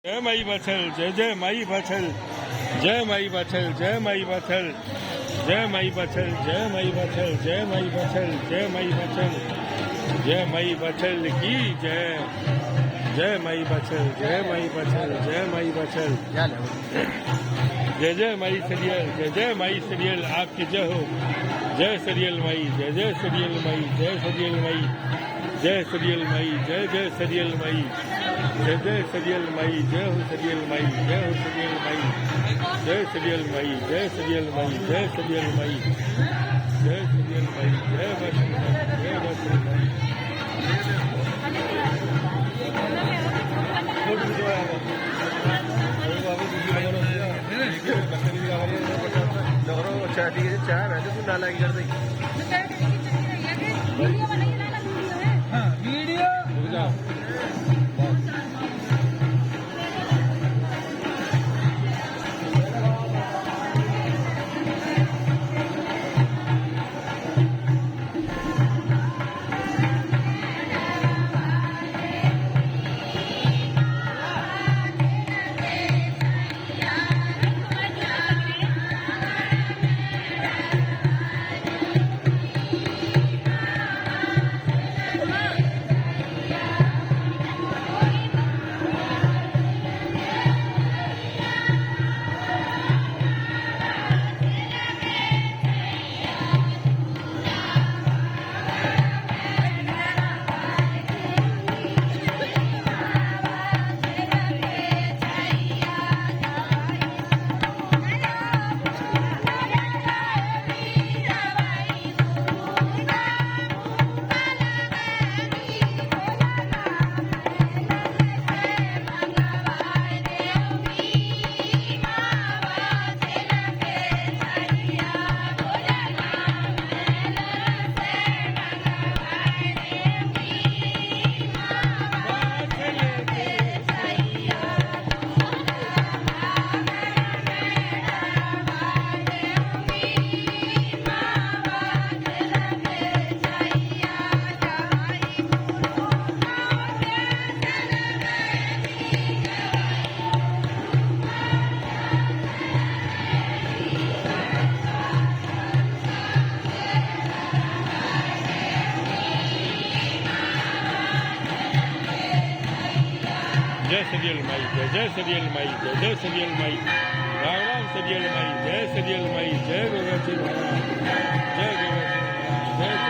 जय माई पाछल जय जय माई पाछल जय माई पाछल जय माई पाछल जय माई पाछल जय माई पाछल जय माई पाछल जय माई पाछल जय माई पाछल की जय जय माई पाछल जय माई पाछल जय माई पाछल जय जय माई सीरियल जय जय माई सीरियल आपकी जय हो जय सीरियल माई जय जय सीरियल माई जय सीरियल माई जय सीरियल माई जय जय सीरियल माई जय जय सीरियल माई जय हो सीरियल माई जय हो सीरियल माई जय सीरियल माई जय सीरियल माई जय सीरियल माई जय सीरियल माई जय बसंत माई चाय वैसे तू डाला कर दी वीडियो जय सीरियल माई जय जय सीरियल माई जय जय सीरियल माई राम राम सीरियल माई जय सीरियल माई जय गोगा जी महाराज जय गोगा जी महाराज जय